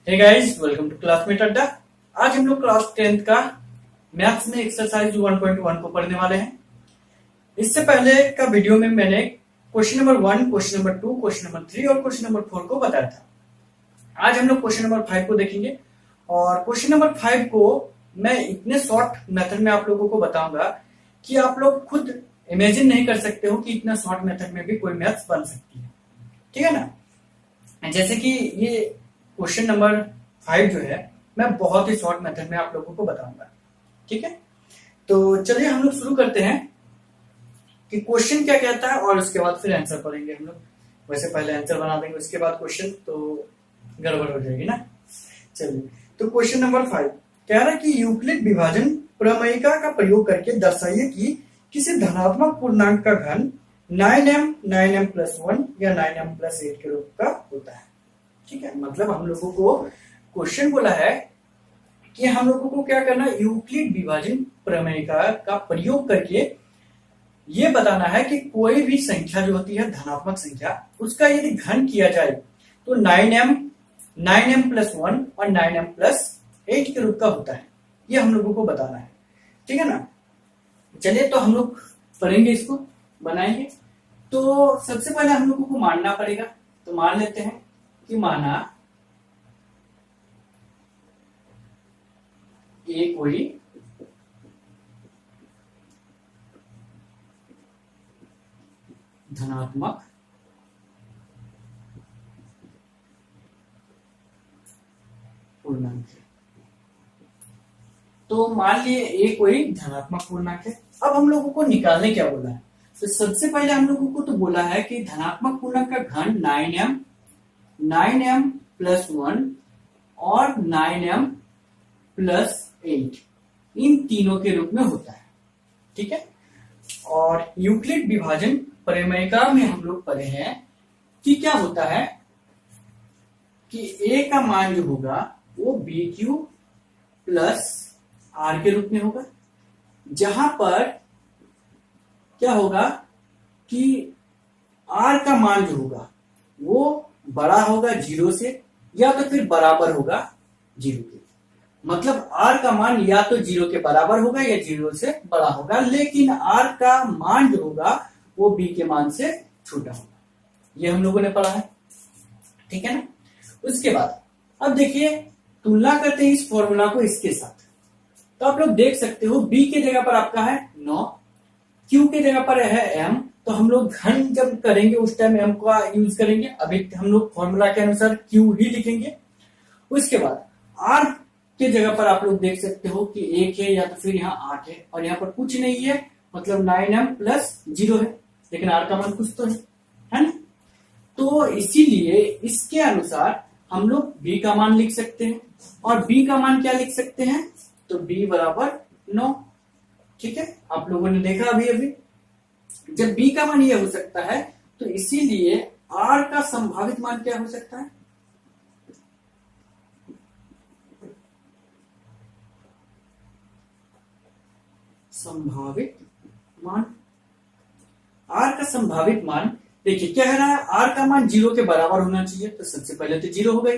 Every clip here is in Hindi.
Hey guys, welcome to classmate Adda. आज हम लोग क्लास 10th का मैथ्स में एक्सरसाइज 1.1 को पढ़ने वाले हैं। इससे पहले का वीडियो में मैंने question number 1, question number 2, question number 3 और क्वेश्चन नंबर 4 को बताया था। आज हम लोग क्वेश्चन नंबर 5 को देखेंगे और क्वेश्चन नंबर 5 को मैं इतने शॉर्ट मेथड में आप लोगों को बताऊंगा कि आप लोग खुद इमेजिन नहीं कर सकते हो कि इतना शॉर्ट मेथड में भी कोई मैथ्स बन सकती है। ठीक है ना। जैसे कि ये क्वेश्चन नंबर 5 जो है मैं बहुत ही शॉर्ट मेथड में आप लोगों को बताऊंगा। ठीक है, तो चलिए हम लोग शुरू करते हैं कि क्वेश्चन क्या कहता है और उसके बाद फिर आंसर पढ़ेंगे हम लोग। वैसे पहले आंसर बना देंगे, उसके बाद क्वेश्चन, तो गड़बड़ हो जाएगी ना। चलिए, तो क्वेश्चन नंबर 5 कह रहा है कि यूक्लिड विभाजन प्रमेयिका का प्रयोग करके दर्शाइए कि किसी धनात्मक पूर्णांक का घन 9m 9m+1 या 9m+8 के रूप का होता है। ठीक है, मतलब हम लोगों को क्वेश्चन बोला है कि हम लोगों को क्या करना है, यूक्लिड विभाजन प्रमेय का प्रयोग करके ये बताना है कि कोई भी संख्या जो होती है धनात्मक संख्या, उसका यदि घन किया जाए तो 9m+1 और 9m+8 के रूप का होता है। ये हम लोगों को बताना है। ठीक है ना। चलिए, तो हम लोग पढ़ेंगे, इसको बनाएंगे। तो सबसे पहले हम लोगों को मानना पड़ेगा, तो मान लेते हैं कि माना ये कोई धनात्मक पूर्णांक है। तो मान लिए ये कोई धनात्मक पूर्णांक है। अब हम लोगों को निकालने क्या बोला है, तो सबसे पहले हम लोगों को तो बोला है कि धनात्मक पूर्णांक का घन 9m+1 और 9m+8 इन तीनों के रूप में होता है। ठीक है, और यूक्लिड विभाजन प्रमेयिका में हम लोग पढ़े हैं कि क्या होता है कि a का मान जो होगा वो BQ प्लस R के रूप में होगा, जहां पर क्या होगा कि R का मान जो होगा वो बड़ा होगा 0 से, या तो फिर बराबर होगा 0 के। मतलब R का मान या तो 0 के बराबर होगा या 0 से बड़ा होगा, लेकिन R का मान जो होगा वो B के मान से छोटा होगा। ये हम लोगों ने पढ़ा है। ठीक है ना। उसके बाद अब देखिए, तुलना करते हैं इस फॉर्मूला को इसके साथ। तो आप लोग देख सकते हो B के जगह पर आपका है 9, Q के जगह पर है M, तो हम लोग घन जब करेंगे उस टाइम M का यूज करेंगे। अभी हम लोग फॉर्मूला के अनुसार Q ही लिखेंगे। उसके बाद R के जगह पर आप लोग देख सकते हो कि 1 है या तो फिर यहाँ 8 है, और यहाँ पर कुछ नहीं है, मतलब 9m+0 है, लेकिन R का मान कुछ तो है ना। तो इसीलिए इसके अनुसार हम लोग B का मान लिख सकते हैं, और B का मान क्या लिख सकते हैं, तो B बराबर 9। ठीक है, आप लोगों ने देखा अभी अभी जब B का मान ये हो सकता है, तो इसीलिए R का संभावित मान क्या हो सकता है, संभावित मान। R का संभावित मान देखिए क्या है रहा है, R का मान 0 के बराबर होना चाहिए, तो सबसे पहले तो 0 हो गई,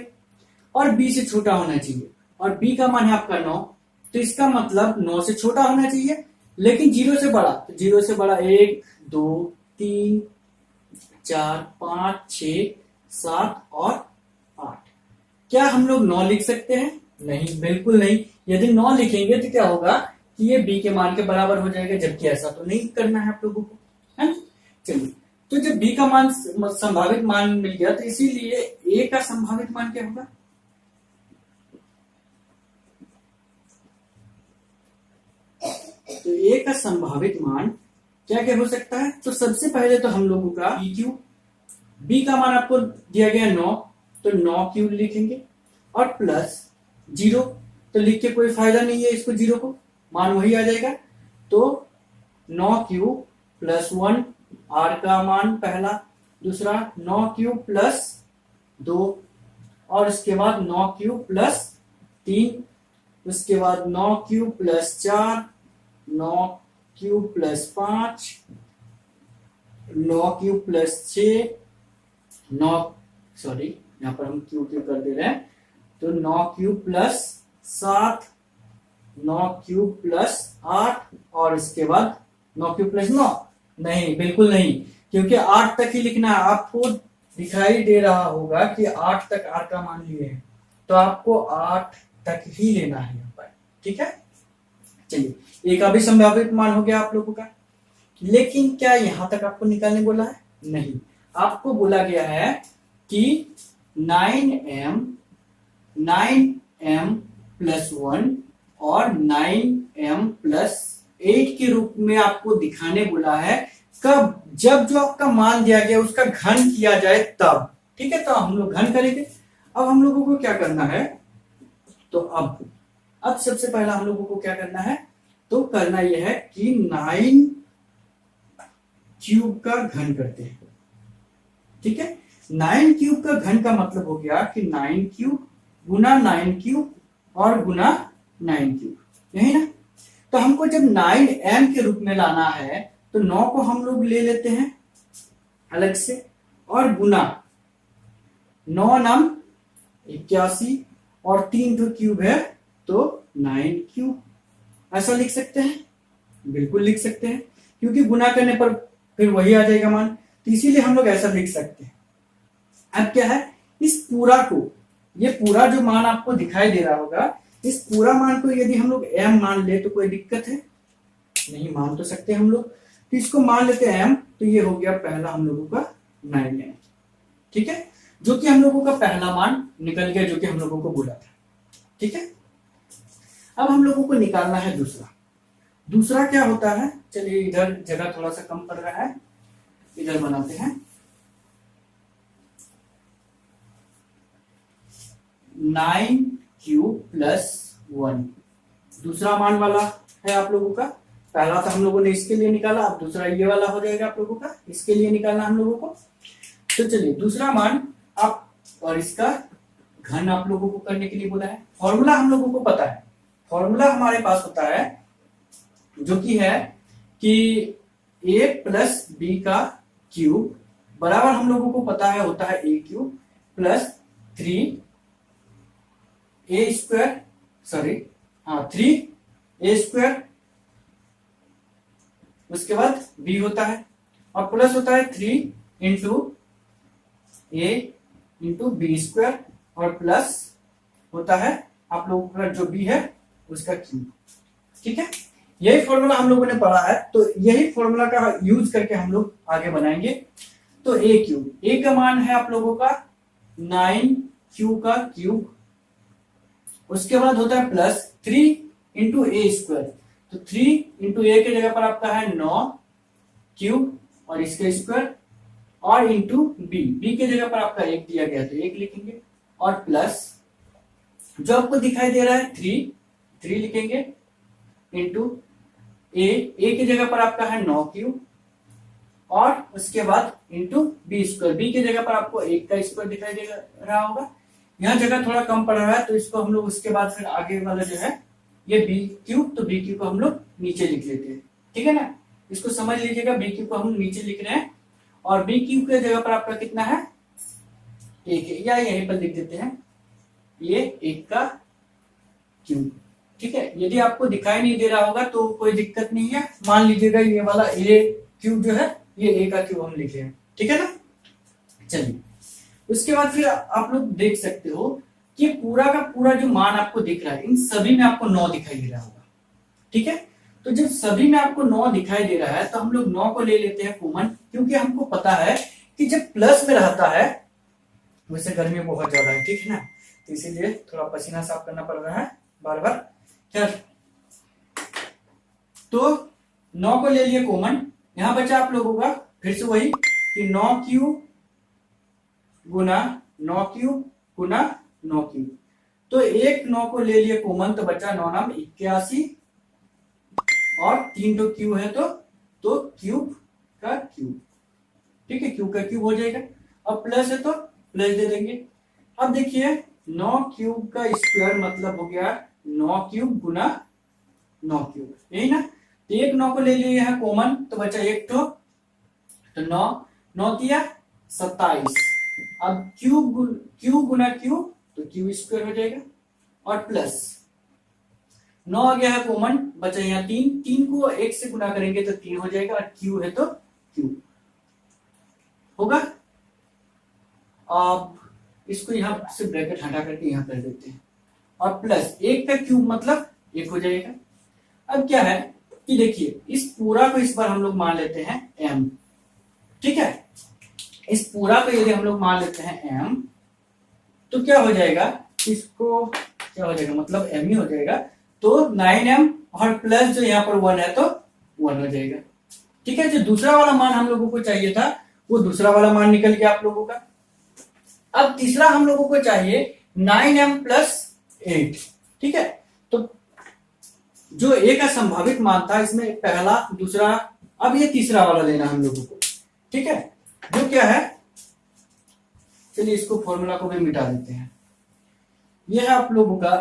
और B से छोटा होना चाहिए, और B का मान है आपका 9, तो इसका मतलब 9 से छोटा होना चाहिए, लेकिन 0 से बड़ा। तो 0 से बड़ा 1 2 3 4 5 6 7 और 8। क्या हम लोग 9 लिख सकते हैं? नहीं, बिल्कुल नहीं। यदि 9 लिखेंगे तो क्या होगा कि ये B के मान के बराबर हो जाएगा, जबकि ऐसा तो नहीं करना है आप लोगों को, है ना। चलिए, तो जब B का मान संभावित मान मिल गया, तो इसीलिए A का संभावित मान क्या होगा, तो A का संभावित मान क्या क्या हो सकता है। तो सबसे पहले तो हम लोगों का BQ, B का मान आपको दिया गया 9, तो 9Q लिखेंगे, और प्लस 0, तो लिख के कोई फायदा नहीं है इसको, 0 को मान वही आ जाएगा। तो 9Q+1 R का मान पहला, दूसरा 9Q+2, और उसके बाद 9Q+3, उसके बाद 9Q+4, 9Q+5, 9Q+6, 9 सॉरी यहाँ पर हम क्यू क्यू कर दे रहे हैं, तो 9 क्यूब प्लस 7, 9 क्यूब प्लस 8, और इसके बाद 9 क्यूब प्लस 9, नहीं बिल्कुल नहीं, क्योंकि 8 तक ही लिखना है। आपको दिखाई दे रहा होगा कि 8 तक आर का मान लिए हैं, तो आपको 8 तक ही लेना है यहाँ पर, ठीक है। चलिए, एक अभी संभावित मान हो गया आप लोगों का, लेकिन क्या यहां तक आपको निकालने बोला है? नहीं, आपको बोला गया है कि 9m प्लस 1 और 9m प्लस 8 के रूप में आपको दिखाने बोला है। कब? जब जो आपका मान दिया गया उसका घन किया जाए तब, ठीक है। तो हम लोग घन करेंगे। अब हम लोगों को क्या करना है, तो अब सबसे पहला हम लोगों को क्या करना है, तो करना यह है कि 9 क्यूब का घन करते हैं, ठीक है। 9 क्यूब का घन का मतलब हो गया कि 9 क्यूब गुना 9 क्यूब और गुना 9 क्यूब, यही ना। तो हमको जब 9m के रूप में लाना है तो 9 को हम लोग ले लेते हैं अलग से, और गुना 9 नम 81 और 3 तो क्यूब है तो 9 क्यूब, ऐसा लिख सकते हैं, बिल्कुल लिख सकते हैं, क्योंकि गुना करने पर फिर वही आ जाएगा मान, तो इसीलिए हम लोग ऐसा लिख सकते हैं। अब क्या है, इस पूरा को, ये पूरा जो मान आपको दिखाई दे रहा होगा, इस पूरा मान को यदि हम लोग m मान ले तो कोई दिक्कत है नहीं, मान तो सकते हैं हम लोग। तो इसको मान लेते हैं m, तो ये हो गया पहला हम लोगों का 9m, ठीक है, जो कि हम लोगों का पहला मान निकल गया, जो कि हम लोगों को बोला था, ठीक है। अब हम लोगों को निकालना है दूसरा क्या होता है। चलिए, इधर जगह थोड़ा सा कम पड़ रहा है, इधर बनाते हैं। 9 क्यूब प्लस 1 दूसरा मान वाला है आप लोगों का। पहला तो हम लोगों ने इसके लिए निकाला, अब दूसरा ये वाला हो जाएगा आप लोगों का, इसके लिए निकालना हम लोगों को। तो चलिए, दूसरा मान आप, और इसका घन आप लोगों को करने के लिए बोला है। फॉर्मूला हम लोगों को पता है, फॉर्मूला हमारे पास होता है जो कि है कि a प्लस बी का क्यूब बराबर, हम लोगों को पता है होता है a cube plus 3a square, sorry हाँ 3a स्क्वायर, उसके बाद b होता है, और प्लस होता है 3 into a into B square, और प्लस होता है आप लोगों का जो b है उसका क्यूब, ठीक है। यही फॉर्मूला हम लोगों ने पढ़ा है, तो यही फॉर्मूला का यूज करके हम लोग आगे बनाएंगे। तो a क्यूब, a का मान है आप लोगों का 9q का क्यूब, उसके बाद होता है प्लस 3 इंटू ए स्क्वायर, तो 3 इंटू ए के जगह पर आपका है 9 क्यूब और इसका स्क्वायर, और इंटू बी के जगह पर आपका 1 दिया गया तो 1 लिखेंगे, और प्लस जो आपको दिखाई दे रहा है 3 लिखेंगे, इंटू ए की जगह पर आपका है 9 क्यूब, और उसके बाद इंटू बी स्क्वायर, बी की जगह पर आपको 1 का स्क्वायर दिखाई दे रहा होगा। यहाँ जगह थोड़ा कम पड़ रहा है, तो इसको हम लोग उसके बाद फिर आगे वाला जो है ये बी क्यूब, तो बी क्यूब को हम लोग नीचे लिख लेते हैं, ठीक है ना। इसको समझ लीजिएगा, बी क्यूब को हम नीचे लिख रहे हैं, और बी क्यूब के जगह पर आपका कितना है 1 है, या यहीं पर लिख देते हैं ये 1 का क्यूब, ठीक है। यदि आपको दिखाई नहीं दे रहा होगा तो कोई दिक्कत नहीं है, मान लीजिएगा ये वाला a क्यूब जो है ये a का क्यूब हम लिखे हैं, ठीक है ना। चलिए, उसके बाद फिर आप लोग देख सकते हो कि पूरा का पूरा जो मान आपको दिख रहा है, इन सभी में आपको 9 दिखाई दे रहा होगा, ठीक है। तो जब सभी में आपको 9 दिखाई दे रहा है तो हम लोग 9 को ले लेते हैं कॉमन, क्योंकि हमको पता है कि जब प्लस में रहता है, वैसे गर्मी बहुत ज्यादा है, ठीक है ना, तो इसीलिए थोड़ा पसीना साफ करना पड़ रहा है बार बार। चल, तो 9 को ले लिए कॉमन, यहां बचा आप लोगों का फिर से वही कि 9 क्यूब गुना 9 क्यूब गुना 9 क्यूब, तो एक 9 को ले लिए कॉमन, तो बचा 9 नाम 81, और 3 तो क्यूब है तो क्यूब का क्यूब, ठीक है, क्यूब का क्यूब हो जाएगा। अब प्लस है तो प्लस दे देंगे। अब देखिए 9 क्यूब का स्क्वायर मतलब हो गया 9 क्यूब गुना 9 क्यूब, यही ना। तो एक 9 को ले लिए यहाँ कॉमन, तो बचा एक तो 9 9 दिया 27। अब क्यूब गुना क्यूब तो क्यू स्क्वायर हो जाएगा, और प्लस 9 आ गया है कॉमन, बचा यहाँ 3, 3 को 1 से गुना करेंगे तो 3 हो जाएगा, और क्यू है तो क्यू होगा। अब इसको यहां से ब्रैकेट हटा करके यहां कर देते हैं, और प्लस 1 का क्यूब मतलब 1 हो जाएगा। अब क्या है कि देखिए इस पूरा को इस बार हम लोग मान लेते हैं m, ठीक है। इस पूरा को यदि हम लोग मान लेते हैं m, तो क्या हो जाएगा, इसको क्या हो जाएगा मतलब m ही हो जाएगा, तो 9m और प्लस जो यहाँ पर 1 है तो 1 हो जाएगा, ठीक है। जो दूसरा वाला मान हम लोगों को चाहिए था वो दूसरा वाला मान निकल गया आप लोगों का। अब तीसरा हम लोगों को चाहिए 9m प्लस 8, ठीक है। तो जो a का संभावित मान था इसमें पहला दूसरा, अब ये तीसरा वाला लेना हम लोगों को, ठीक है। जो क्या है, चलिए इसको फॉर्मूला को भी मिटा देते हैं। यह है आप लोगों का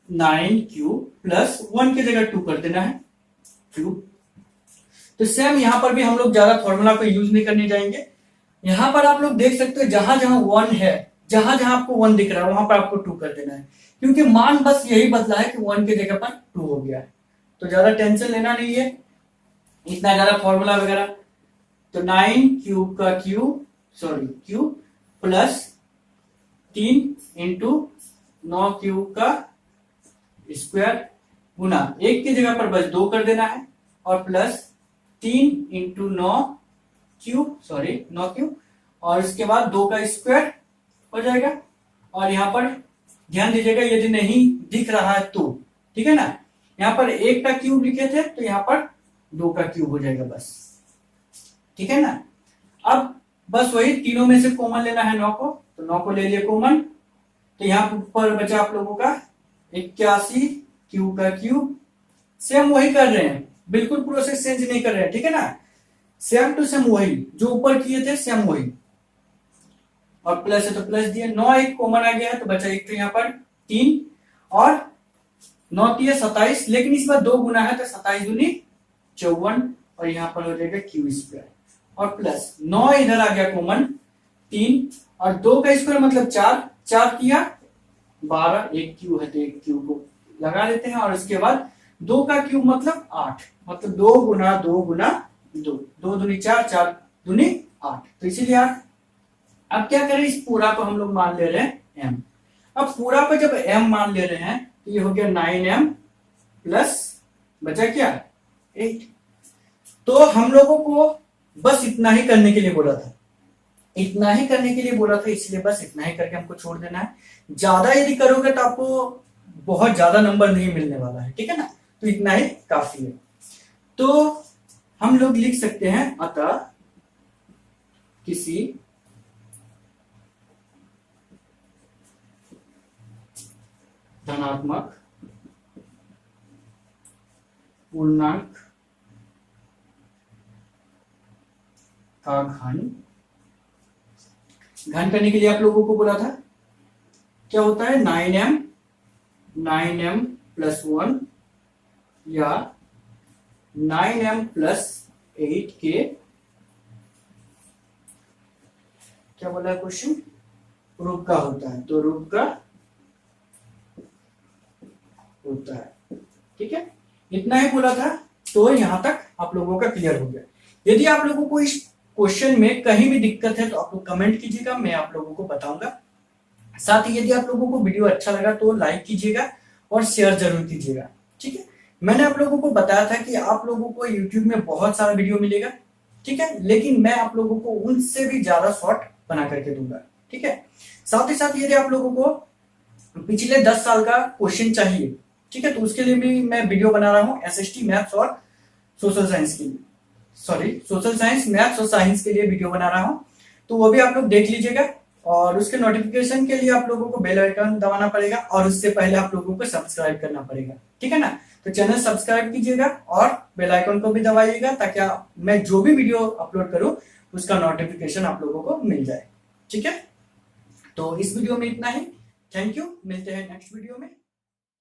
9q प्लस 1 की जगह 2 कर देना है क्यूब। तो सेम यहां पर भी हम लोग ज्यादा फॉर्मूला को यूज नहीं करने जाएंगे। यहां पर आप लोग देख सकते हो जहां जहां 1 है, जहां जहां आपको 1 दिख रहा है वहां पर आपको 2 कर देना है, क्योंकि मान बस यही बदला है कि 1 की जगह पर 2 हो गया है। तो ज्यादा टेंशन लेना नहीं है, इतना ज्यादा फॉर्मूला वगैरह। तो 9 क्यूब का क्यूब प्लस 3 इंटू 9 क्यूब का स्क्वायर गुना 1 की जगह पर बस 2 कर देना है, और प्लस 3 इंटू 9 क्यूब, और इसके बाद 2 का स्क्वायर हो जाएगा। और यहां पर ध्यान दीजिएगा यदि नहीं दिख रहा है तो, ठीक है ना, यहां पर 1 का क्यूब लिखे थे तो यहां पर 2 का क्यूब हो जाएगा बस, ठीक है ना। अब बस वही तीनों में से कॉमन लेना है 9 को, तो 9 को ले लिए कॉमन, तो यहां पर बचा आप लोगों का 81 क्यू का क्यूब। सेम वही कर रहे हैं, बिल्कुल प्रोसेस चेंज नहीं कर रहे हैं, ठीक है ना। सेम टू सेम वही जो ऊपर किए थे सेम वही, और प्लस है तो प्लस दिए। 9 एक कॉमन आ गया है तो बचा एक, तो यहाँ पर 3 और 9 3 27, लेकिन इस बार 2 गुना है तो 27 दूनी 54, और यहाँ पर हो जाएगा क्यू स्क्वायर, और प्लस 9 इधर आ गया कॉमन 3, और 2 का स्क्वायर मतलब 4, 4 किया 12, एक क्यू है तो एक क्यू को लगा लेते हैं, और उसके बाद 2 का क्यूब मतलब 8, मतलब 2 गुना 2 गुना 2, 2 दूनी 4, 4 दूनी 8, तो इसीलिए 8। अब क्या करें, इस पूरा को हम लोग मान ले रहे हैं m। अब पूरा को जब m मान ले रहे हैं तो ये हो गया 9m प्लस बचा क्या 8। तो हम लोगों को बस इतना ही करने के लिए बोला था, इतना ही करने के लिए बोला था, इसलिए बस इतना ही करके हमको छोड़ देना है। ज्यादा यदि करोगे तो आपको बहुत ज्यादा नंबर नहीं मिलने वाला है, ठीक है ना, तो इतना ही काफी है। तो हम लोग लिख सकते हैं अतः किसी धनात्मक पूर्णांक का घन करने के लिए आप लोगों को बोला था क्या होता है 9m प्लस 1 या 9m प्लस 8 के क्या बोला क्वेश्चन, रूप का होता है, तो रूप का होता है, ठीक है। इतना ही बोला था, तो यहां तक आप लोगों का क्लियर हो गया। यदि आप लोगों को इस क्वेश्चन में कहीं भी दिक्कत है तो आप लोग कमेंट कीजिएगा, मैं आप लोगों को बताऊंगा। साथ ही यदि आप लोगों को वीडियो अच्छा लगा तो लाइक कीजिएगा और शेयर जरूर कीजिएगा, ठीक है। मैंने आप लोगों को बताया था कि आप लोगों को YouTube में बहुत सारा वीडियो मिलेगा, ठीक है, लेकिन मैं आप लोगों को उनसे भी ज्यादा शॉर्ट बना करके दूंगा, ठीक है। साथ ही साथ यदि आप लोगों को पिछले 10 साल का क्वेश्चन चाहिए, ठीक है, तो उसके लिए भी मैं वीडियो बना रहा हूँ SST मैथ्स और सोशल साइंस के लिए, सोशल साइंस मैथ्स और साइंस के लिए वीडियो बना रहा हूँ, तो वो भी आप लोग देख लीजिएगा। और उसके नोटिफिकेशन के लिए आप लोगों को बेल आइकन दबाना पड़ेगा, और उससे पहले आप लोगों को सब्सक्राइब करना पड़ेगा, ठीक है ना। तो चैनल सब्सक्राइब कीजिएगा और बेल आइकन को भी दबाइएगा, ताकि मैं जो भी वीडियो अपलोड करूं उसका नोटिफिकेशन आप लोगों को मिल जाए, ठीक है। तो इस वीडियो में इतना ही, थैंक यू, मिलते हैं नेक्स्ट वीडियो में।